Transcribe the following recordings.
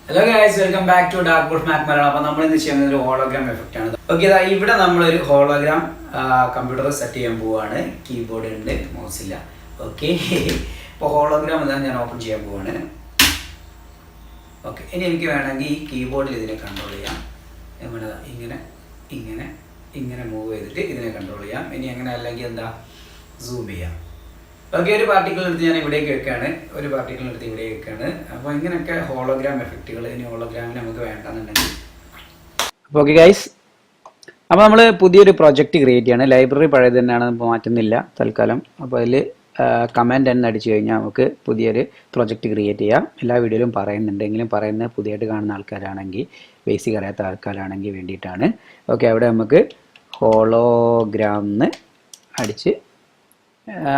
Hello guys, welcome back to dark board mac Malayalam. അപ്പോൾ നമ്മൾ ഇന്ന് ചെയ്യുന്നത് ഒരു ഹോളോഗ്രാം എഫക്റ്റ് ആണ്. ഓക്കെ, ഇവിടെ നമ്മളൊരു ഹോളോഗ്രാം കമ്പ്യൂട്ടർ സെറ്റ് ചെയ്യാൻ പോവുകയാണ്. കീബോർഡ് ഉണ്ട്, മൗസ് ഇല്ല. ഓക്കെ, ഇപ്പോൾ ഹോളോഗ്രാം ഇതാണ് ഞാൻ ഓപ്പൺ ചെയ്യാൻ പോവുകയാണ്. ഓക്കെ, ഇനി എനിക്ക് വേണമെങ്കിൽ ഈ കീബോർഡിൽ ഇതിനെ കൺട്രോൾ ചെയ്യാം. നമ്മുടെ ഇങ്ങനെ ഇങ്ങനെ ഇങ്ങനെ മൂവ് ചെയ്തിട്ട് ഇതിനെ കൺട്രോൾ ചെയ്യാം. ഇനി അങ്ങനെ അല്ലെങ്കിൽ എന്താ സൂം ചെയ്യാം. ഓക്കെ, ഒരു പാർട്ടിക്കിൾ എടുത്ത് ഞാൻ ഇവിടേക്ക് വെക്കുകയാണ്, ഒരു പാർട്ടിക്കിൾ എടുത്ത് ഇവിടേക്ക് വെക്കുകയാണ്. അപ്പോൾ ഇങ്ങനെയൊക്കെ ഹോളോഗ്രാം എഫക്റ്റുകൾ. ഇനി ഹോളോഗ്രാമിന് നമുക്ക് വേണ്ടെന്നുണ്ടെങ്കിൽ അപ്പോൾ ഓക്കെ ഗൈസ്, അപ്പോൾ നമ്മൾ പുതിയൊരു പ്രൊജക്റ്റ് ക്രിയേറ്റ് ചെയ്യാണ്. ലൈബ്രറി പഴയത് തന്നെയാണ്, മാറ്റുന്നില്ല തൽക്കാലം. അപ്പോൾ അതിൽ കമാൻഡ് എന്ന് അടിച്ചു കഴിഞ്ഞാൽ നമുക്ക് പുതിയൊരു പ്രൊജക്റ്റ് ക്രിയേറ്റ് ചെയ്യാം. എല്ലാ വീഡിയോയിലും പറയുന്നുണ്ടെങ്കിലും പറയുന്നത് പുതിയതായിട്ട് കാണുന്ന ആൾക്കാരാണെങ്കിൽ, ബേസിക് അറിയാത്ത ആൾക്കാരാണെങ്കിൽ വേണ്ടിയിട്ടാണ്. ഓക്കെ, അവിടെ നമുക്ക് ഹോളോഗ്രാംന്ന് അടിച്ച്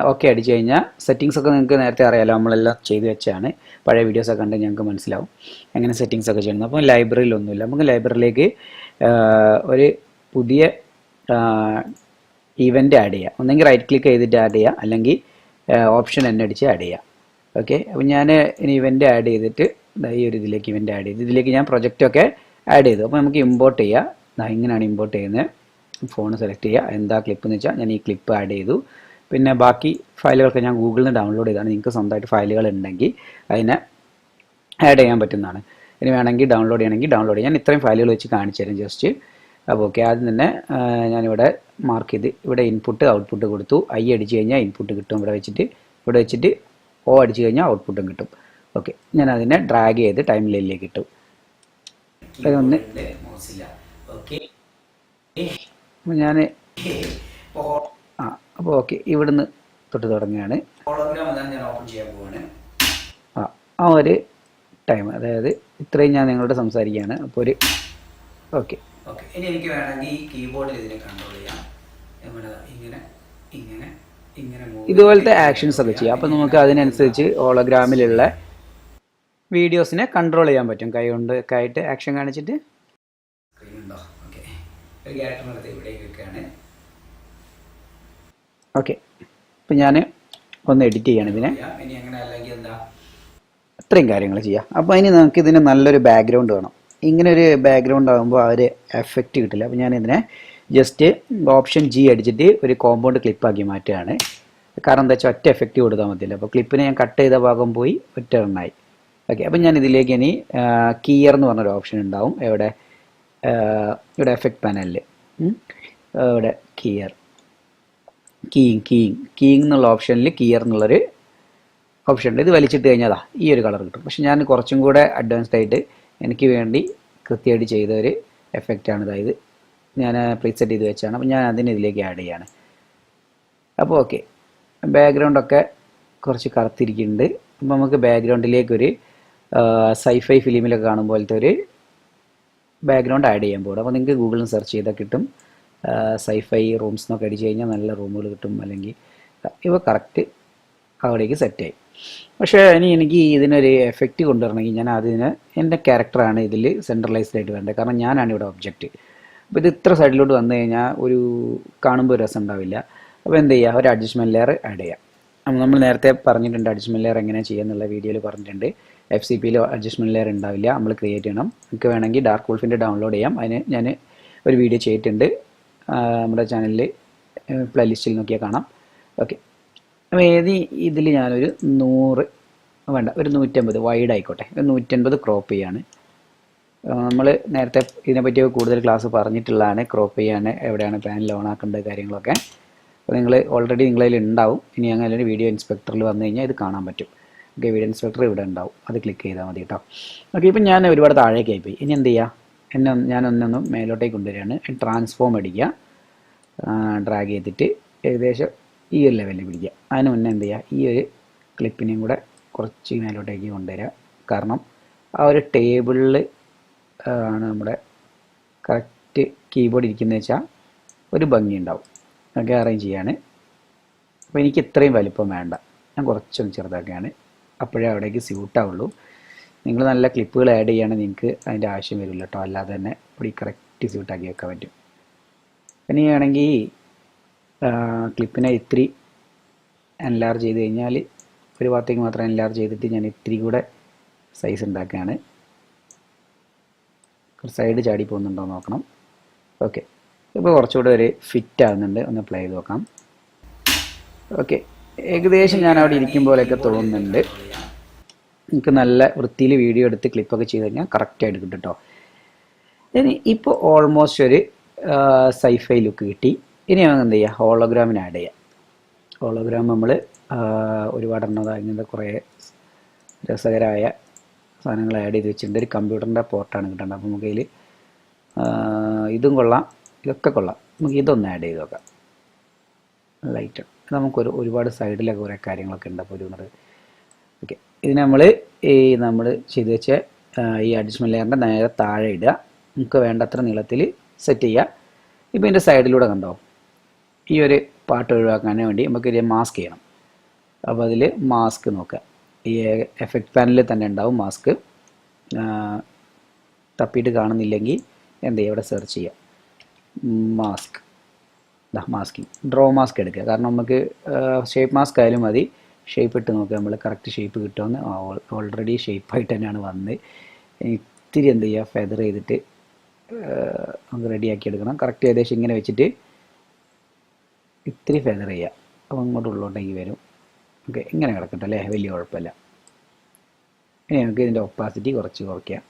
ഓക്കെ അടിച്ചു കഴിഞ്ഞാൽ സെറ്റിങ്സ് ഒക്കെ നിങ്ങൾക്ക് നേരത്തെ അറിയാമല്ലോ, നമ്മളെല്ലാം ചെയ്ത് വെച്ചാണ്. പഴയ വീഡിയോസൊക്കെ കണ്ട് ഞങ്ങൾക്ക് മനസ്സിലാവും എങ്ങനെ സെറ്റിങ്സ് ഒക്കെ ചെയ്യുന്നത്. അപ്പോൾ ലൈബ്രറിയിലൊന്നുമില്ല, നമുക്ക് ലൈബ്രറിയിലേക്ക് ഒരു പുതിയ ഇവൻ്റ് ആഡ് ചെയ്യാം. ഒന്നെങ്കിൽ റൈറ്റ് ക്ലിക്ക് ചെയ്തിട്ട് ആഡ് ചെയ്യാം, അല്ലെങ്കിൽ ഓപ്ഷൻ എന്നെ അടിച്ച് ആഡ് ചെയ്യാം. ഓക്കെ, അപ്പോൾ ഞാൻ ഇനി ഇവൻ്റ് ആഡ് ചെയ്തിട്ട് ഈ ഒരു ഇതിലേക്ക് ഇവൻ്റ് ആഡ് ചെയ്ത് ഇതിലേക്ക് ഞാൻ പ്രൊജക്റ്റൊക്കെ ആഡ് ചെയ്തു. അപ്പോൾ നമുക്ക് ഇമ്പോർട്ട് ചെയ്യാം. ഇങ്ങനെയാണ് ഇമ്പോർട്ട് ചെയ്യുന്നത്. ഫോൺ സെലക്ട് ചെയ്യുക, എന്താ ക്ലിപ്പ് എന്ന് വെച്ചാൽ ഞാൻ ഈ ക്ലിപ്പ് ആഡ് ചെയ്തു. പിന്നെ ബാക്കി ഫയലുകളൊക്കെ ഞാൻ ഗൂഗിളിൽ നിന്ന് ഡൗൺലോഡ് ചെയ്താണ്. നിങ്ങൾക്ക് സ്വന്തമായിട്ട് ഫയലുകൾ ഉണ്ടെങ്കിൽ അതിനെ ആഡ് ചെയ്യാൻ പറ്റുന്നതാണ്. ഇനി വേണമെങ്കിൽ ഡൗൺലോഡ് ചെയ്യണമെങ്കിൽ ഡൗൺലോഡ് ചെയ്യാം. ഞാൻ ഇത്രയും ഫയലുകൾ വെച്ച് കാണിച്ചു തരാം ജസ്റ്റ്. അപ്പോൾ ഓക്കെ, ആദ്യം തന്നെ ഞാനിവിടെ മാർക്ക് ചെയ്ത് ഇവിടെ ഇൻപുട്ട് ഔട്ട്പുട്ട് കൊടുത്തു. ഐ അടിച്ച് കഴിഞ്ഞാൽ ഇൻപുട്ട് കിട്ടും. ഇവിടെ വെച്ചിട്ട് ഓ അടിച്ച് കഴിഞ്ഞാൽ ഔട്ട്പുട്ടും കിട്ടും. ഓക്കെ, ഞാൻ അതിനെ ഡ്രാഗ് ചെയ്ത് ടൈം ലൈനിലേക്ക് ഇട്ടു. അതൊന്ന് ഞാൻ അപ്പോൾ ഓക്കെ, ഇവിടുന്ന് തൊട്ട് തുടങ്ങുകയാണ്. ആ ഒരു ടൈം, അതായത് ഇത്രയും ഞാൻ നിങ്ങളോട് സംസാരിക്കുകയാണ്. അപ്പോൾ ഒരു ഓക്കെ ഓക്കെ, ഇനി എനിക്ക് വേണമെങ്കിൽ ഈ കീബോർഡിൽ ഇതിനെ കൺട്രോൾ ചെയ്യാം. ഇങ്ങനെ ഇങ്ങനെ ഇങ്ങനെ ഇതുപോലത്തെ ആക്ഷൻസ് ഒക്കെ ചെയ്യാം. അപ്പോൾ നമുക്ക് അതിനനുസരിച്ച് ഹോളോഗ്രാമിലുള്ള വീഡിയോസിനെ കൺട്രോൾ ചെയ്യാൻ പറ്റും. കൈ കൊണ്ട് ഒക്കെ ആയിട്ട് ആക്ഷൻ കാണിച്ചിട്ട്. സ്ക്രീനുണ്ടോ? ഓക്കെ, ഒരു ക്യാരക്ടർ എടുത്ത് ഇവിടേക്ക് വെക്കുകയാണ്. ഓക്കെ, ഇപ്പം ഞാൻ ഒന്ന് എഡിറ്റ് ചെയ്യണം ഇതിനെ. ഇനി അങ്ങനെ അല്ലെങ്കിൽ എന്താ അത്രയും കാര്യങ്ങൾ ചെയ്യാം. അപ്പോൾ ഇനി നമുക്ക് ഇതിന് നല്ലൊരു ബാക്ക്ഗ്രൗണ്ട് വേണം. ഇങ്ങനെ ഒരു ബാക്ക്ഗ്രൗണ്ട് ആകുമ്പോൾ ആ ഒരു എഫക്റ്റ് കിട്ടില്ല. അപ്പോൾ ഞാൻ ഇതിനെ ജസ്റ്റ് ഓപ്ഷൻ ജി അടിച്ചിട്ട് ഒരു കോമ്പൗണ്ട് ക്ലിപ്പാക്കി മാറ്റുകയാണ്. കാരണം എന്താ വെച്ചാൽ ഒറ്റ എഫക്റ്റ് കൊടുത്താൽ മതിയല്ലോ. അപ്പോൾ ക്ലിപ്പിനെ ഞാൻ കട്ട് ചെയ്ത ഭാഗം പോയി ഒറ്റ എണ്ണായി. ഓക്കെ, അപ്പം ഞാൻ ഇതിലേക്ക് ഇനി കീയർ എന്ന് പറഞ്ഞൊരു ഓപ്ഷൻ ഉണ്ടാവും. ഇവിടെ എഫക്റ്റ് പാനലിൽ ഇവിടെ കീയിങ് എന്നുള്ള ഓപ്ഷനിൽ കീയർ എന്നുള്ളൊരു ഓപ്ഷൻ ഉണ്ട്. ഇത് വലിച്ചിട്ട് കഴിഞ്ഞാൽ ഈ ഒരു കളർ കിട്ടും. പക്ഷെ ഞാൻ കുറച്ചും കൂടെ അഡ്വാൻസ്ഡ് ആയിട്ട് എനിക്ക് വേണ്ടി കൃത്യമായിട്ട് ചെയ്ത ഒരു എഫക്റ്റാണ്. അതായത് ഞാൻ പ്രീസെറ്റ് ചെയ്ത് വെച്ചാണ്. അപ്പോൾ ഞാൻ അതിന് ഇതിലേക്ക് ആഡ് ചെയ്യാണ്. അപ്പോൾ ഓക്കെ, ബാക്ക്ഗ്രൗണ്ടൊക്കെ കുറച്ച് കറുത്തിരിക്കുന്നുണ്ട്. അപ്പോൾ നമുക്ക് ബാക്ക്ഗ്രൗണ്ടിലേക്കൊരു സൈഫൈ ഫിലിമിലൊക്കെ കാണും പോലത്തെ ഒരു ബാക്ക്ഗ്രൗണ്ട് ആഡ് ചെയ്യാൻ പോകും. അപ്പോൾ നിങ്ങൾക്ക് ഗൂഗിളിൽ സെർച്ച് ചെയ്താൽ കിട്ടും. സൈഫൈ റൂംസ് എന്നൊക്കെ അടിച്ച് കഴിഞ്ഞാൽ നല്ല റൂമുകൾ കിട്ടും. അല്ലെങ്കിൽ ഇവ കറക്റ്റ് അവിടേക്ക് സെറ്റായി. പക്ഷേ ഇനി എനിക്ക് ഇതിനൊരു എഫക്റ്റ് കൊണ്ടുവരണമെങ്കിൽ ഞാൻ അതിന് എൻ്റെ ക്യാരക്ടറാണ് ഇതിൽ സെൻട്രലൈസ്ഡ് ആയിട്ട് വേണ്ടത്. കാരണം ഞാനാണ് ഇവിടെ ഒബ്ജക്റ്റ്. അപ്പോൾ ഇത് ഇത്ര സൈഡിലോട്ട് വന്നു കഴിഞ്ഞാൽ ഒരു കാണുമ്പോൾ ഒരു രസം ഉണ്ടാവില്ല. അപ്പോൾ എന്ത് ചെയ്യുക, ഒരു അഡ്ജസ്റ്റ്മെൻറ്റ് ലെയർ ആഡ് ചെയ്യാം. നമ്മൾ നേരത്തെ പറഞ്ഞിട്ടുണ്ട് അഡ്ജസ്റ്റ്മെൻറ്റ് ലെയർ എങ്ങനെ ചെയ്യാമെന്നുള്ള വീഡിയോയിൽ പറഞ്ഞിട്ടുണ്ട്. FCPയിൽ അഡ്ജസ്റ്റ്മെൻറ്റ് ലെയർ ഉണ്ടാവില്ല, നമ്മൾ ക്രിയേറ്റ് ചെയ്യണം. നമുക്ക് വേണമെങ്കിൽ ഡാർക്ക് വോൾഫിൻ്റെ ഡൗൺലോഡ് ചെയ്യാം. അതിന് ഞാൻ ഒരു വീഡിയോ ചെയ്തിട്ടുണ്ട് നമ്മുടെ ചാനലിൽ, പ്ലേലിസ്റ്റിൽ നോക്കിയാൽ കാണാം. ഓക്കെ, അപ്പോൾ ഇതിൽ ഞാനൊരു 100 വേണ്ട, ഒരു 150 വൈഡ് ആയിക്കോട്ടെ, ഒരു 150 ക്രോപ്പ് ചെയ്യാണ്. നമ്മൾ നേരത്തെ ഇതിനെപ്പറ്റി കൂടുതൽ ക്ലാസ് പറഞ്ഞിട്ടുള്ളതാണ്. ക്രോപ്പ് ചെയ്യാൻ എവിടെയാണ് പാനൽ ഓൺ ആക്കേണ്ടത് കാര്യങ്ങളൊക്കെ. അപ്പോൾ നിങ്ങൾ ഓൾറെഡി നിങ്ങളതിൽ ഉണ്ടാവും. ഇനി അങ്ങനെ ഒരു വീഡിയോ ഇൻസ്പെക്ടറിൽ വന്നു കഴിഞ്ഞാൽ ഇത് കാണാൻ പറ്റും. ഓക്കെ, വീഡിയോ ഇൻസ്പെക്ടർ ഇവിടെ ഉണ്ടാവും, അത് ക്ലിക്ക് ചെയ്താൽ മതി കേട്ടോ. ഓക്കെ, ഇപ്പം ഞാൻ ഒരുപാട് താഴേക്ക് ആയിപ്പോയി. ഇനി എന്ത് ചെയ്യുക, ഞാനൊന്നൊന്ന് മേലോട്ടേക്ക് കൊണ്ടുവരികയാണ്. ട്രാൻസ്ഫോം അടിക്കുക, ഡ്രാഗ് ചെയ്തിട്ട് ഏകദേശം ഈ ഒരു ലെവലിൽ പിടിക്കുക. അതിന് മുന്നേ എന്ത് ചെയ്യുക, ഈ ഒരു ക്ലിപ്പിനെയും കൂടെ കുറച്ച് മേലോട്ടേക്ക് കൊണ്ടുവരിക. കാരണം ആ ഒരു ടേബിളിൽ ആണ് നമ്മുടെ കറക്റ്റ് കീബോർഡ് ഇരിക്കുന്നത് വെച്ചാൽ ഒരു ഭംഗി ഉണ്ടാവും. ഒക്കെ അറേഞ്ച് ചെയ്യാണ്. അപ്പോൾ എനിക്ക് ഇത്രയും വലിപ്പം വേണ്ട, ഞാൻ കുറച്ചൊന്ന് ചെറുതാക്കുകയാണ്. അപ്പോഴേ അവിടേക്ക് സ്യൂട്ടാവുള്ളൂ. നിങ്ങൾ നല്ല ക്ലിപ്പുകൾ ആഡ് ചെയ്യുകയാണെങ്കിൽ നിങ്ങൾക്ക് അതിൻ്റെ ആവശ്യം വരില്ല കേട്ടോ. അല്ലാതെ തന്നെ ഇവിടെ കറക്റ്റ് സ്യൂട്ടാക്കി വെക്കാൻ പറ്റും. ഇനി ആണെങ്കിൽ ക്ലിപ്പിനെ ഇത്തിരി എൻലാർജ് ചെയ്ത് കഴിഞ്ഞാൽ ഒരു ഭാഗത്തേക്ക് മാത്രം എൻലാർജ് ചെയ്തിട്ട് ഞാൻ ഇത്തിരി കൂടെ സൈസ് ഉണ്ടാക്കുകയാണ്. സൈഡ് ചാടി പോകുന്നുണ്ടോ നോക്കണം. ഓക്കെ, ഇപ്പോൾ കുറച്ചുകൂടെ ഒരു ഫിറ്റ് ആകുന്നുണ്ട്. ഒന്ന് പ്ലേ ചെയ്ത് നോക്കാം. ഓക്കെ, ഏകദേശം ഞാൻ അവിടെ ഇരിക്കും പോലെയൊക്കെ തോന്നുന്നുണ്ട്. എനിക്ക് നല്ല വൃത്തിയിൽ വീഡിയോ എടുത്ത് ക്ലിപ്പൊക്കെ ചെയ്ത് കഴിഞ്ഞാൽ കറക്റ്റായിട്ട് കിട്ടും കേട്ടോ. ഇനി ഇപ്പോൾ ഓൾമോസ്റ്റ് ഒരു സൈഫൈ ലുക്ക് കിട്ടി. ഇനി നമുക്ക് എന്ത് ചെയ്യുക, ഹോളോഗ്രാമിന് ആഡ് ചെയ്യാം. ഹോളോഗ്രാം നമ്മൾ ഒരുപാട് എണ്ണതാ ഇങ്ങനത്തെ കുറേ രസകരമായ സാധനങ്ങൾ ആഡ് ചെയ്ത് വെച്ചിട്ടുണ്ട്. ഒരു കമ്പ്യൂട്ടറിൻ്റെ പോർട്ടാണ് കിട്ടേണ്ടത്. അപ്പോൾ നമുക്ക് ഇതിൽ ഇതും കൊള്ളാം, ഇതൊക്കെ കൊള്ളാം. നമുക്ക് ഇതൊന്ന് ആഡ് ചെയ്ത് നോക്കാം. ലൈറ്റ് ഒരുപാട് സൈഡിലൊക്കെ കുറേ കാര്യങ്ങളൊക്കെ ഉണ്ട്. അപ്പോൾ ഓക്കെ, ഇത് നമ്മൾ ചെയ്ത് വെച്ച ഈ അഡീഷണൽ ലെയറിൻ്റെ നേരെ താഴെ ഇടുക. നമുക്ക് വേണ്ടത്ര നീളത്തിൽ സെറ്റ് ചെയ്യുക. ഇപ്പോൾ ഇതിൻ്റെ സൈഡിലൂടെ കണ്ടോ, ഈ ഒരു പാട്ട് ഒഴിവാക്കാൻ വേണ്ടി നമുക്ക് ഇത് മാസ്ക് ചെയ്യണം. അപ്പോൾ അതിൽ മാസ്ക് നോക്കുക. ഈ എഫക്റ്റ് പാനലിൽ തന്നെ ഉണ്ടാവും മാസ്ക്. തപ്പിയിട്ട് കാണുന്നില്ലെങ്കിൽ എന്ത് ചെയ്യുക, ഇവിടെ സെർച്ച് ചെയ്യുക മാസ്ക്. മാസ്കിങ്, ഡ്രോ മാസ്ക് എടുക്കുക. കാരണം നമുക്ക് ഷേപ്പ് മാസ്ക് ആയാലും മതി. ഷേപ്പ് ഇട്ട് നോക്കുക നമ്മൾ കറക്റ്റ് ഷേപ്പ് കിട്ടുമെന്ന്. ഓൾറെഡി ഷേപ്പായിട്ട് തന്നെയാണ് വന്നത്. ഇത്തിരി എന്ത് ചെയ്യുക, ഫെദർ ചെയ്തിട്ട് നമുക്ക് റെഡിയാക്കി എടുക്കണം. കറക്റ്റ് ഏകദേശം ഇങ്ങനെ വെച്ചിട്ട് ഇത്തിരി ഫെദർ ചെയ്യുക. അപ്പോൾ അങ്ങോട്ട് ഉള്ളോട്ടേക്ക് വരും. ഓക്കെ, ഇങ്ങനെ കിടക്കട്ടെ അല്ലേ, വലിയ കുഴപ്പമില്ല. ഇനി നമുക്ക് ഇതിൻ്റെ ഒപ്പാസിറ്റി കുറച്ച് കുറയ്ക്കാം.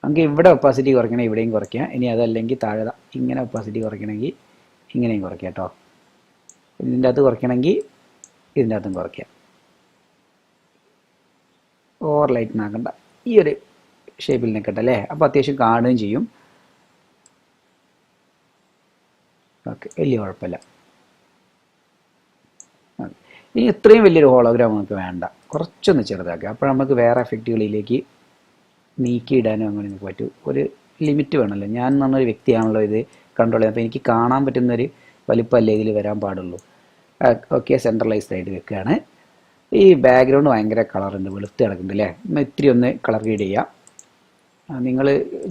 നമുക്ക് ഇവിടെ ഒപ്പാസിറ്റി കുറയ്ക്കണം, ഇവിടെയും കുറയ്ക്കാം. ഇനി അതല്ലെങ്കിൽ താഴെ ഇങ്ങനെ ഒപ്പാസിറ്റി കുറയ്ക്കണമെങ്കിൽ ഇങ്ങനെയും കുറയ്ക്കാം കേട്ടോ. ഇതിൻ്റെ അകത്ത് കുറയ്ക്കണമെങ്കിൽ ഇതിൻ്റെ അകത്തും കുറയ്ക്കാം. ഓവർ ലൈറ്റ് ആക്കണ്ട, ഈ ഒരു ഷേപ്പിൽ നിൽക്കട്ടെ അല്ലേ. അപ്പോൾ അത്യാവശ്യം കാണുകയും ചെയ്യും. ഓക്കെ, വലിയ കുഴപ്പമില്ല. ഇനി ഇത്രയും വലിയൊരു ഹോളോഗ്രാം നമുക്ക് വേണ്ട, കുറച്ചൊന്ന് ചെറുതാക്കുക. അപ്പോൾ നമുക്ക് വേറെ എഫക്റ്റുകളിലേക്ക് നീക്കിയിടാനും അങ്ങനെ നമുക്ക് പറ്റും. ഒരു ലിമിറ്റ് വേണമല്ലോ. ഞാൻ എന്ന് പറഞ്ഞൊരു വ്യക്തിയാണല്ലോ ഇത് കൺട്രോൾ ചെയ്യുന്നത്. അപ്പോൾ എനിക്ക് കാണാൻ പറ്റുന്നൊരു വലിപ്പമല്ലേ ഇതിൽ വരാൻ പാടുള്ളൂ. ഓക്കെ, സെൻട്രലൈസ്ഡ് ആയിട്ട് വെക്കുകയാണ്. ഈ ബാക്ക്ഗ്രൗണ്ട് ഭയങ്കര കളറുണ്ട്, വെളുത്ത് കിടക്കുന്നുണ്ട് അല്ലേ. ഇത്തിരി ഒന്ന് കളർ ഗ്രീഡ് ചെയ്യാം. നിങ്ങൾ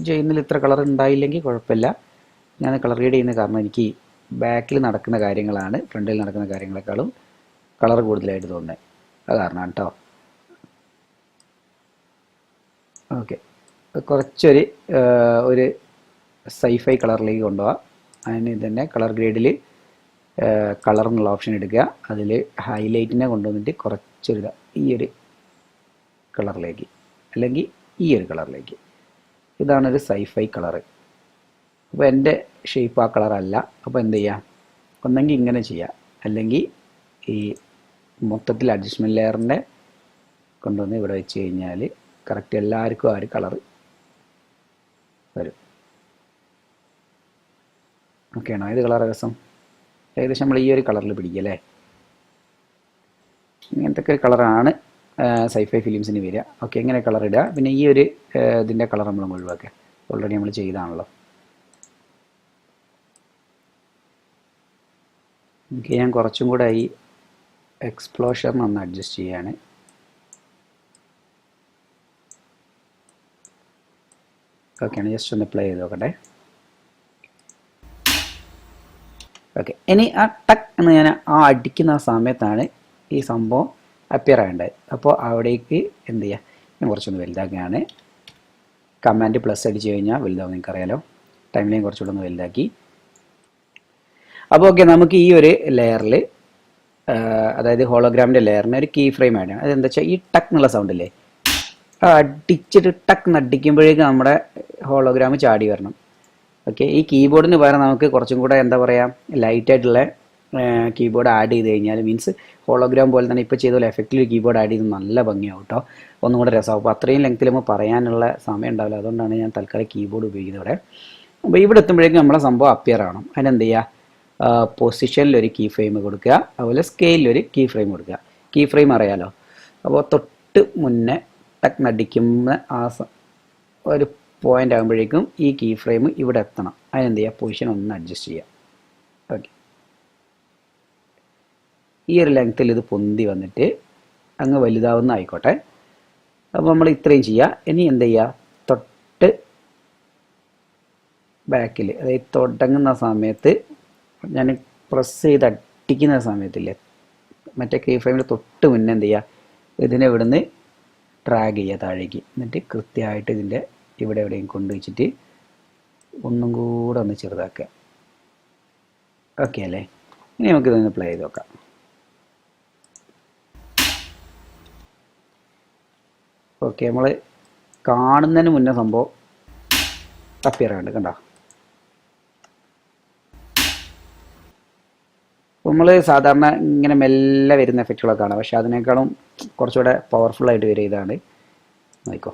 ചെയ്യുന്നതിൽ ഇത്ര കളർ ഉണ്ടായില്ലെങ്കിൽ കുഴപ്പമില്ല. ഞാൻ കളർ ഗ്രീഡ് ചെയ്യുന്ന കാരണം എനിക്ക് ബാക്കിൽ നടക്കുന്ന കാര്യങ്ങളാണ് ഫ്രണ്ടിൽ നടക്കുന്ന കാര്യങ്ങളെക്കാളും കളർ കൂടുതലായിട്ട് തോന്നുന്നത്. അത് കാരണമാണ് കേട്ടോ. ഓക്കെ, കുറച്ചൊരു സൈഫൈ കളറിലേക്ക് കൊണ്ടുപോകാം. അതിന് തന്നെ കളർ ഗ്രേഡിൽ കളർ എന്നുള്ള ഓപ്ഷൻ എടുക്കുക. അതിൽ ഹൈലൈറ്റിനെ കൊണ്ടുവന്നിട്ട് കുറച്ചൊരു ഈ ഒരു കളറിലേക്ക് അല്ലെങ്കിൽ ഈ ഒരു കളറിലേക്ക്. ഇതാണൊരു സൈഫൈ കളറ്. അപ്പോൾ എൻ്റെ ഷേപ്പ് ആ കളറല്ല. അപ്പോൾ എന്ത് ചെയ്യുക, ഒന്നെങ്കിൽ ഇങ്ങനെ ചെയ്യുക, അല്ലെങ്കിൽ ഈ മൊത്തത്തിൽ അഡ്ജസ്റ്റ്മെൻറ്റ് ലെയറിൻ്റെ കൊണ്ടുവന്ന് ഇവിടെ വെച്ച് കഴിഞ്ഞാൽ കറക്റ്റ് എല്ലാവർക്കും ആ ഒരു കളറ് വരും. ഓക്കെ ആണോ? ഇത് കളർ രസം ഏകദേശം നമ്മൾ ഈ ഒരു കളറിൽ പിടിക്കുക അല്ലേ. ഇങ്ങനത്തെ ഒരു കളറാണ് സൈഫൈ ഫിലിംസിന് വരിക. ഓക്കെ, ഇങ്ങനെ കളർ ഇടുക. പിന്നെ ഈ ഒരു ഇതിൻ്റെ കളർ നമ്മൾ ഒഴിവാക്കുക. ഓൾറെഡി നമ്മൾ ചെയ്താണല്ലോ. ഓക്കെ, ഞാൻ കുറച്ചും കൂടെ ഈ എക്സ്പ്ലോഷറിന് ഒന്ന് അഡ്ജസ്റ്റ് ചെയ്യാണ്. ഓക്കെയാണ്, ജസ്റ്റ് ഒന്ന് പ്ലേ ചെയ്ത് നോക്കട്ടെ. ഓക്കെ, ഇനി ആ ടക്ക് എന്ന് ഞാൻ അടിക്കുന്ന ആ സമയത്താണ് ഈ സംഭവം അപ്പിയർ ആകേണ്ടത്. അപ്പോൾ അവിടേക്ക് എന്ത് ചെയ്യുക, ഞാൻ കുറച്ചൊന്ന് വലുതാക്കുകയാണ്. കമാൻഡ് പ്ലസ് അടിച്ച് കഴിഞ്ഞാൽ വലുതാവും, നിങ്ങൾക്കറിയാലോ. ടൈം ലൈൻ കുറച്ചുകൂടെ ഒന്ന് വലുതാക്കി. അപ്പോൾ ഓക്കെ, നമുക്ക് ഈ ഒരു ലെയറിൽ, അതായത് ഹോളോഗ്രാമിൻ്റെ ലെയറിന് ഒരു കീ ഫ്രെയിം ആഡ് ചെയ്യണം. അതെന്താ വെച്ചാൽ ഈ ടക്ക് എന്നുള്ള സൗണ്ടില്ലേ, അടിച്ചിട്ട് ടക്ക് നടിക്കുമ്പോഴേക്കും നമ്മുടെ ഹോളോഗ്രാം ചാടി വരണം. ഓക്കെ, ഈ കീബോർഡിന് പകരം നമുക്ക് കുറച്ചും കൂടെ എന്താ പറയുക, ലൈറ്റായിട്ടുള്ള കീബോർഡ് ആഡ് ചെയ്ത് കഴിഞ്ഞാൽ, മീൻസ് ഹോളോഗ്രാം പോലെ തന്നെ ഇപ്പോൾ ചെയ്ത പോലെ എഫക്റ്റിൽ കീബോർഡ് ആഡ് ചെയ്ത് നല്ല ഭംഗിയാവും കേട്ടോ. ഒന്നും കൂടെ രസമാവും. അപ്പോൾ അത്രയും ലെങ്ത്തിൽ നമുക്ക് പറയാനുള്ള സമയം ഉണ്ടാവില്ല. അതുകൊണ്ടാണ് ഞാൻ തൽക്കാലം കീബോർഡ് ഉപയോഗിക്കുന്നത് ഇവിടെ. അപ്പോൾ ഇവിടെ എത്തുമ്പോഴേക്കും നമ്മളെ സംഭവം അപ്പിയർ ആവണം. അതിനെന്ത് ചെയ്യുക, പൊസിഷനിലൊരു കീ ഫ്രെയിം കൊടുക്കുക, അതുപോലെ സ്കെയിലൊരു കീ ഫ്രെയിം കൊടുക്കുക. കീ ഫ്രെയിം അറിയാലോ. അപ്പോൾ തൊട്ട് മുന്നേ ടക്ക് നടിക്കുന്ന ആ ഒരു പോയിൻ്റ് ആകുമ്പോഴേക്കും ഈ കീ ഫ്രെയിം ഇവിടെ എത്തണം. അതിനെന്ത് ചെയ്യുക, പൊസിഷൻ ഒന്ന് അഡ്ജസ്റ്റ് ചെയ്യുക. ഓക്കെ, ഈ ഒരു ലെങ്ത്തിൽ ഇത് പൊന്തി വന്നിട്ട് അങ്ങ് വലുതാവുന്ന ആയിക്കോട്ടെ. അപ്പോൾ നമ്മൾ ഇത്രയും ചെയ്യുക. ഇനി എന്ത് ചെയ്യുക, തൊട്ട് ബാക്കിൽ, അതായത് തുടങ്ങുന്ന സമയത്ത് ഞാൻ പ്രസ് ചെയ്ത് അടിക്കുന്ന സമയത്തില്ലേ, മറ്റേ കീ ഫ്രെയിമിൽ തൊട്ട് മുന്നേ എന്ത് ചെയ്യുക, ഇതിനെ ഇവിടുന്ന് ഡ്രാഗ് ചെയ്യുക താഴേക്ക്. എന്നിട്ട് കൃത്യമായിട്ട് ഇതിൻ്റെ ഇവിടെ എവിടെയും കൊണ്ടുവച്ചിട്ട് ഒന്നും കൂടെ ഒന്ന് ചെറുതാക്കുക. ഓക്കെ അല്ലേ? ഇനി നമുക്കിതൊന്ന് പ്ലേ ചെയ്ത് നോക്കാം. ഓക്കെ, നമ്മൾ കാണുന്നതിന് മുന്നേ സംഭവം അപ്പിയർ ആണ്ട് കണ്ടോ. നമ്മൾ സാധാരണ ഇങ്ങനെ മെല്ലെ വരുന്ന എഫക്റ്റുകളൊക്കെ കാണാം, പക്ഷെ അതിനേക്കാളും കുറച്ചുകൂടെ പവർഫുള്ളായിട്ട് വരും. ഇതാണ് നോക്കിക്കോ.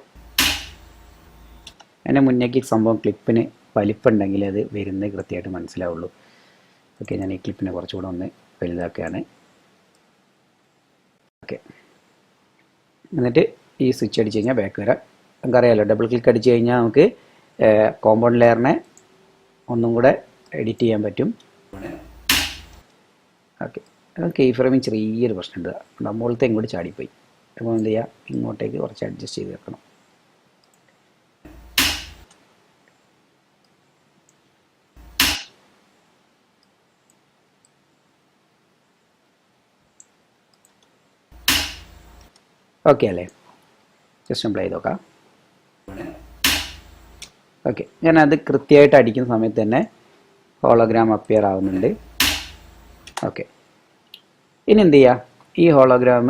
അതിൻ്റെ മുന്നേക്ക് സംഭവം ക്ലിപ്പിന് വലിപ്പമുണ്ടെങ്കിൽ അത് വരുന്നത് കൃത്യമായിട്ട് മനസ്സിലാവുള്ളൂ. ഓക്കെ, ഞാൻ ഈ ക്ലിപ്പിനെ കുറച്ചുകൂടെ ഒന്ന് വലുതാക്കുകയാണ്. ഓക്കെ, എന്നിട്ട് ഈ സ്വിച്ച് അടിച്ച് കഴിഞ്ഞാൽ ബാക്ക് വരാം. നമുക്കറിയാമല്ലോ, ഡബിൾ ക്ലിക്ക് അടിച്ച് കഴിഞ്ഞാൽ നമുക്ക് കോമ്പൗണ്ട് ലെയറിനെ ഒന്നും കൂടെ എഡിറ്റ് ചെയ്യാൻ പറ്റും. ഓക്കെ, കീ ഫ്രെയിമിങ് ചെറിയൊരു പ്രശ്നമുണ്ട്. നമ്മളത്തെ ഇങ്ങോട്ട് ചാടിപ്പോയി. അപ്പോൾ എന്ത് ചെയ്യുക, ഇങ്ങോട്ടേക്ക് കുറച്ച് അഡ്ജസ്റ്റ് ചെയ്ത് വെക്കണം. ഓക്കെ അല്ലേ? ജസ്റ്റ് പ്ലേ ചെയ്ത് നോക്കാം. ഓക്കെ, ഞാനത് കൃത്യമായിട്ട് അടിക്കുന്ന സമയത്ത് തന്നെ ഹോളോഗ്രാം അപ്പിയർ ആവുന്നുണ്ട്. ഓക്കെ, ഇനി എന്ത് ചെയ്യുക, ഈ ഹോളോഗ്രാം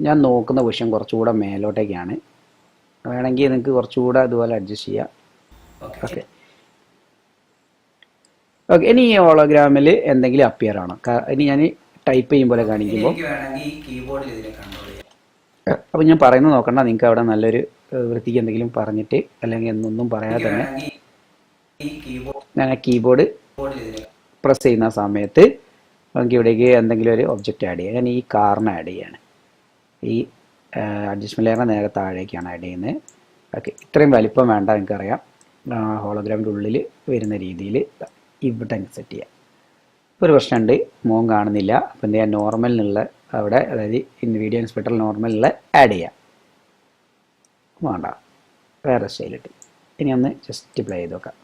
ഞാൻ നോക്കുന്ന പൊസിഷൻ കുറച്ചുകൂടെ മേലോട്ടേക്കാണ്. വേണമെങ്കിൽ നിങ്ങൾക്ക് കുറച്ചുകൂടെ അതുപോലെ അഡ്ജസ്റ്റ് ചെയ്യാം. ഓക്കെ ഓക്കെ, ഇനി ഈ ഹോളോഗ്രാമിൽ എന്തെങ്കിലും അപ്പിയർ ആണോ? ഇനി ഞാൻ ടൈപ്പ് ചെയ്യുമ്പോൾ കാണിക്കുമ്പോൾ അപ്പോൾ ഞാൻ പറയുന്നത് നോക്കണ്ട, നിങ്ങൾക്ക് അവിടെ നല്ലൊരു വൃത്തിക്ക് എന്തെങ്കിലും പറഞ്ഞിട്ട് അല്ലെങ്കിൽ എന്നൊന്നും പറയാതെ തന്നെ ഞാൻ ആ കീബോർഡ് പ്രസ് ചെയ്യുന്ന സമയത്ത് നമുക്ക് ഇവിടേക്ക് എന്തെങ്കിലും ഒരു ഒബ്ജക്റ്റ് ആഡ് ചെയ്യാം. ഞാൻ ഈ കാറിന് ആഡ് ചെയ്യാണ്. ഈ അഡ്ജസ്റ്റ്മെൻറ്റ് ലെയറിന് നേരെ താഴേക്കാണ് ആഡ് ചെയ്യുന്നത്. ഓക്കെ, ഇത്രയും വലിപ്പം വേണ്ട, നിങ്ങൾക്കറിയാം. ഹോളോഗ്രാമിൻ്റെ ഉള്ളിൽ വരുന്ന രീതിയിൽ ഇവിടെ സെറ്റ് ചെയ്യാം. ഒരു പ്രശ്നമുണ്ട്, മോൻ കാണുന്നില്ല. അപ്പോൾ എന്ത് ചെയ്യാം, നോർമലിനുള്ള അവിടെ, അതായത് വീഡിയോ ഇൻസ്പെക്ടറിൽ നോർമലിനുള്ള ആഡ് ചെയ്യാം. വേണ്ട, വേറെ സ്റ്റൈലിട്ട്. ഇനി ഒന്ന് ജസ്റ്റ് പ്ലേ ചെയ്ത് നോക്കാം.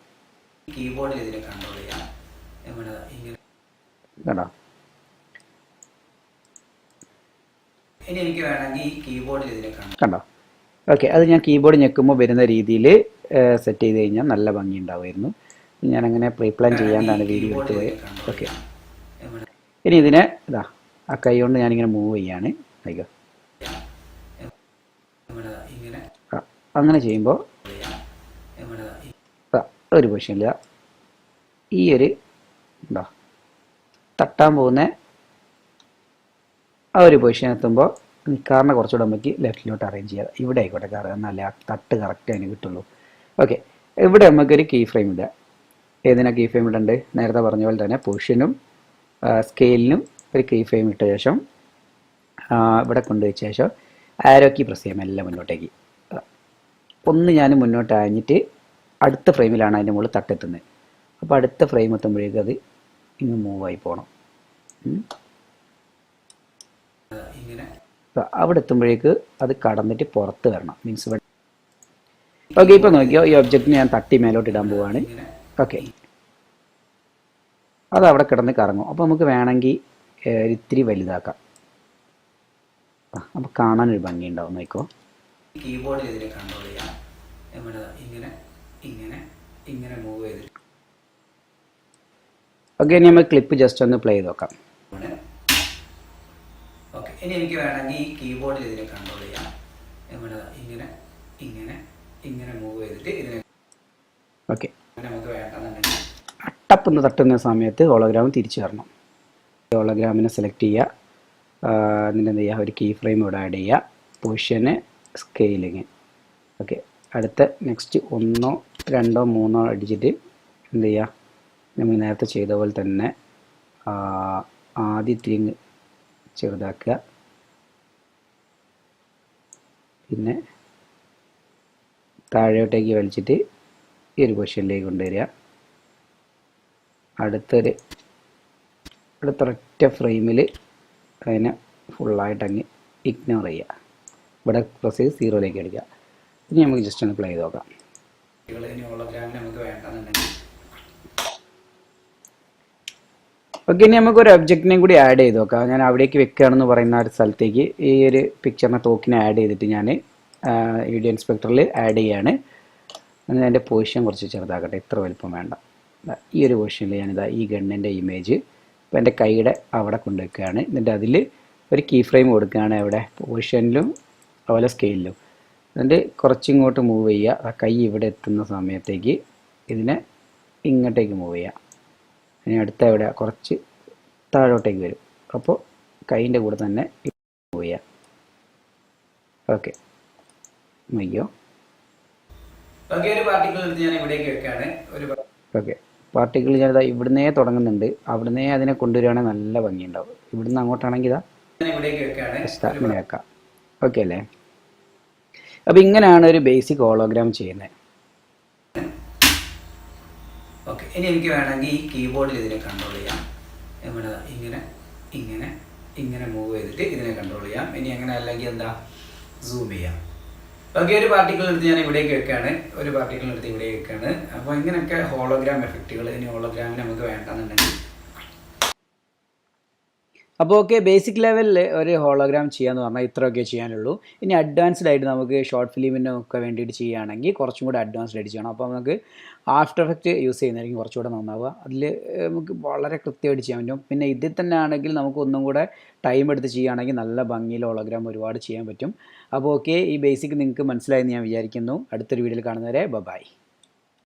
കീബോർഡിൽ ഇതിനെ കൺട്രോൾ ചെയ്യാം. കേട്ടോ, ഇനി എനിക്ക് വേണമെങ്കിൽ കീബോർഡിൽ ഇതിനെ കണ്ടോ. ഓക്കെ, അത് ഞാൻ കീബോർഡ് ഞെക്കുമ്പോൾ വരുന്ന രീതിയിൽ സെറ്റ് ചെയ്ത് കഴിഞ്ഞാൽ നല്ല ഭംഗി ഉണ്ടാവുമായിരുന്നു. ഞാനങ്ങനെ പ്രീ പ്ലാൻ ചെയ്യാണ്ടാണ് വീഡിയോ എടുത്ത് പോയത്. ഓക്കെ, ഇനി ഇതിനെ ഇതാ ആ കൈ കൊണ്ട് ഞാനിങ്ങനെ മൂവ് ചെയ്യാണ്. ആയിക്കോ, അങ്ങനെ ചെയ്യുമ്പോൾ ഒരു പൊസിഷനില്ല. ഈ ഒരു എന്താ തട്ടാൻ പോകുന്ന ആ ഒരു പൊസിഷൻ എത്തുമ്പോൾ കാറിനെ കുറച്ചുകൂടെ നമുക്ക് ലെഫ്റ്റിലോട്ട് അറേഞ്ച് ചെയ്യാം. ഇവിടെ ആയിക്കോട്ടെ കാർ, എന്നല്ലേ ആ തട്ട് കറക്റ്റ് അതിന് കിട്ടുള്ളൂ. ഓക്കെ, ഇവിടെ നമുക്കൊരു കീ ഫ്രെയിം ഇടുക. ഏതിനാ കീ ഫ്രെയിം ഇടണ്ട്? നേരത്തെ പറഞ്ഞ പോലെ തന്നെ പൊസിഷനും സ്കെയിലിനും ഒരു കീ ഫ്രെയിം ഇട്ട ശേഷം ഇവിടെ കൊണ്ടുവച്ച ശേഷം ആരോ കീ പ്രസ് ചെയ്യാം എല്ലാം മുന്നോട്ടേക്ക്. ഒന്ന് ഞാൻ മുന്നോട്ട് അയഞ്ഞിട്ട് അടുത്ത ഫ്രെയിമിലാണ് അതിൻ്റെ മുകളിൽ തട്ടെത്തുന്നത്. അപ്പോൾ അടുത്ത ഫ്രെയിം എത്തുമ്പോഴേക്കും അത് ഇങ്ങ് മൂവായി പോകണം. അവിടെ എത്തുമ്പോഴേക്ക് അത് കടന്നിട്ട് പുറത്ത് വരണം. മീൻസ് ഇവിടെ. ഓക്കെ, ഇപ്പോൾ നോക്കിയോ, ഈ ഒബ്ജക്റ്റിന് ഞാൻ തട്ടി മേലോട്ട് ഇടാൻ പോവാണ്. ഓക്കെ, അത് അവിടെ കിടന്ന് കറങ്ങും. അപ്പോൾ നമുക്ക് വേണമെങ്കിൽ ഇത്തിരി വലുതാക്കാം. അപ്പോൾ കാണാനൊരു ഭംഗി ഉണ്ടാവും. നോക്കോ, കീബോർഡിൽ ഇതിനെ കൺട്രോൾ ചെയ്യാം. ഇങ്ങനെ ഇങ്ങനെ ഇങ്ങനെ മൂവ് ചെയ്ത്. ഓക്കെ, ഇനി നമ്മൾ ക്ലിപ്പ് ജസ്റ്റ് ഒന്ന് പ്ലേ ചെയ്ത് നോക്കാം. ഓക്കെ, ഇനി എനിക്ക് വേണമെങ്കിൽ കീബോർഡിൽ ഇതിനെ കൺട്രോൾ ചെയ്യാം. ഇങ്ങനെ ഇങ്ങനെ ഇങ്ങനെ മൂവ് ചെയ്തിട്ട് ഇതിനെ. ഓക്കെ, നമുക്ക് വേണ്ടെന്നുണ്ടെങ്കിൽ ടപ്പെന്ന് തട്ടുന്ന സമയത്ത് ഹോളോഗ്രാം തിരിച്ചു വരണം. ഹോളോഗ്രാമിനെ സെലക്ട് ചെയ്യുക. എന്നിട്ട് എന്ത് ചെയ്യുക, ഒരു കീ ഫ്രെയിം ഇവിടെ ആഡ് ചെയ്യുക. പൊസിഷന്, സ്കെയിലിങ്. ഓക്കെ, അടുത്ത നെക്സ്റ്റ് 1 2 3 അടിച്ചിട്ട് എന്ത് ചെയ്യുക, നമ്മൾ നേരത്തെ ചെയ്ത പോലെ തന്നെ ആദ്യത്തെ ചെറുതാക്കുക. പിന്നെ താഴോട്ടേക്ക് വലിച്ചിട്ട് ഈ ഒരു പൊസിഷനിലേക്ക് കൊണ്ടുവരിക. അടുത്തൊരൊറ്റ ഫ്രെയിമിൽ അതിനെ ഫുള്ളായിട്ട് അങ്ങ് ഇഗ്നോർ ചെയ്യുക. ഇവിടെ പ്രസ് ചെയ്ത് 0ലേക്ക് അടിക്കുക. ഇനി നമുക്ക് ജസ്റ്റ് ഒന്ന് പ്ലേ ചെയ്ത് നോക്കാം. ഓക്കെ, ഇനി നമുക്കൊരു ഒബ്ജക്റ്റിനെയും കൂടി ആഡ് ചെയ്ത് നോക്കാം. ഞാൻ അവിടേക്ക് വെക്കുകയാണെന്ന് പറയുന്ന ഒരു സ്ഥലത്തേക്ക് ഈ ഒരു പിക്ചറിനെ തോക്കിനെ ആഡ് ചെയ്തിട്ട് ഞാൻ വീഡിയോ ഇൻസ്പെക്ടറിൽ ആഡ് ചെയ്യാണ്. അങ്ങനെ അതിൻ്റെ പൊസിഷൻ കുറച്ച് ചെറുതാക്കട്ടെ, ഇത്ര വലിപ്പം വേണ്ട. ഈ ഒരു പൊസിഷനിൽ ഞാനിതാ ഈ ഗണ്ണിൻ്റെ ഇമേജ് ഇപ്പോൾ എൻ്റെ കൈയുടെ അവിടെ കൊണ്ടുവയ്ക്കുകയാണ്. എന്നിട്ട് അതിൽ ഒരു കീ ഫ്രെയിം കൊടുക്കുകയാണ്, എവിടെ പൊസിഷനിലും അതുപോലെ സ്കെയിലിലും. എന്നിട്ട് കുറച്ചിങ്ങോട്ട് മൂവ് ചെയ്യുക. കൈ ഇവിടെ എത്തുന്ന സമയത്തേക്ക് ഇതിനെ ഇങ്ങോട്ടേക്ക് മൂവ് ചെയ്യുക. ഇനി അടുത്ത എവിടെ കുറച്ച് താഴോട്ടേക്ക് വരും. അപ്പോൾ കൈൻ്റെ കൂടെ തന്നെ മൂവ് ചെയ്യുക. ഓക്കെ, മയ്യോ. ഓക്കെ, ഒരു പാർട്ടിക്കിൾ എടുത്ത് ഞാൻ ഇവിടേക്ക് വെക്കുകയാണ്. ഓക്കെ, പാർട്ടിക്കിൾ ഞാനിതാ ഇവിടുന്നേ തുടങ്ങുന്നുണ്ട്, അവിടുന്നേ അതിനെ കൊണ്ടുവരികയാണെങ്കിൽ നല്ല ഭംഗിയുണ്ടാവും. ഇവിടുന്ന് അങ്ങോട്ടാണെങ്കിൽ ഇതാ ഇവിടേക്ക് വെക്കുകയാണ്, ഇങ്ങനെ വെക്കാം. ഓക്കെ അല്ലേ? അപ്പോൾ ഇങ്ങനെയാണ് ഒരു ബേസിക് ഹോളോഗ്രാം ചെയ്യുന്നത്. ഓക്കെ, ഇനി എനിക്ക് വേണമെങ്കിൽ ഈ കീബോർഡിൽ ഇതിനെ കൺട്രോൾ ചെയ്യാം. ഇവിടെ ഇങ്ങനെ ഇങ്ങനെ ഇങ്ങനെ മൂവ് ചെയ്തിട്ട് ഇതിനെ കൺട്രോൾ ചെയ്യാം. ഇനി അങ്ങനെ അല്ലെങ്കിൽ എന്താ സൂം ചെയ്യാം. ഓക്കെ, ഒരു പാർട്ടിക്കിൾ എടുത്ത് ഞാൻ ഇവിടേക്ക് വെക്കുകയാണ്, ഒരു പാർട്ടിക്കിൾ എടുത്ത് ഇവിടേക്ക് വെക്കുകയാണ്. അപ്പോൾ ഇങ്ങനെയൊക്കെ ഹോളോഗ്രാം എഫക്റ്റുകൾ. ഇനി ഹോളോഗ്രാമിന് നമുക്ക് വേണ്ടെന്നുണ്ടെങ്കിൽ അപ്പോൾ ഓക്കെ, ബേസിക് ലെവലിൽ ഒരു ഹോളോഗ്രാം ചെയ്യാന്ന് പറഞ്ഞാൽ ഇത്രയൊക്കെ ചെയ്യാനുള്ളൂ. ഇനി അഡ്വാൻസ്ഡ് ആയിട്ട് നമുക്ക് ഷോർട്ട് ഫിലിമിനൊക്കെ വേണ്ടിയിട്ട് ചെയ്യുകയാണെങ്കിൽ കുറച്ചും കൂടെ അഡ്വാൻസ്ഡ് ആയിട്ട് ചെയ്യണം. അപ്പോൾ നമുക്ക് ആഫ്റ്റർ എഫക്റ്റ് യൂസ് ചെയ്യുന്നതായിരിക്കും കുറച്ചുകൂടെ നന്നാവുക. അതിൽ നമുക്ക് വളരെ കൃത്യമായിട്ട് ചെയ്യാൻ പറ്റും. പിന്നെ ഇതിൽ തന്നെ ആണെങ്കിൽ നമുക്ക് ഒന്നും കൂടെ ടൈം എടുത്ത് ചെയ്യുകയാണെങ്കിൽ നല്ല ഭംഗിയിൽ ഹോളോഗ്രാം ഒരുപാട് ചെയ്യാൻ പറ്റും. അപ്പോൾ ഓക്കെ, ഈ ബേസിക് നിങ്ങൾക്ക് മനസ്സിലായെന്ന് ഞാൻ വിചാരിക്കുന്നു. അടുത്തൊരു വീഡിയോയിൽ കാണുന്നവരെ ബൈ.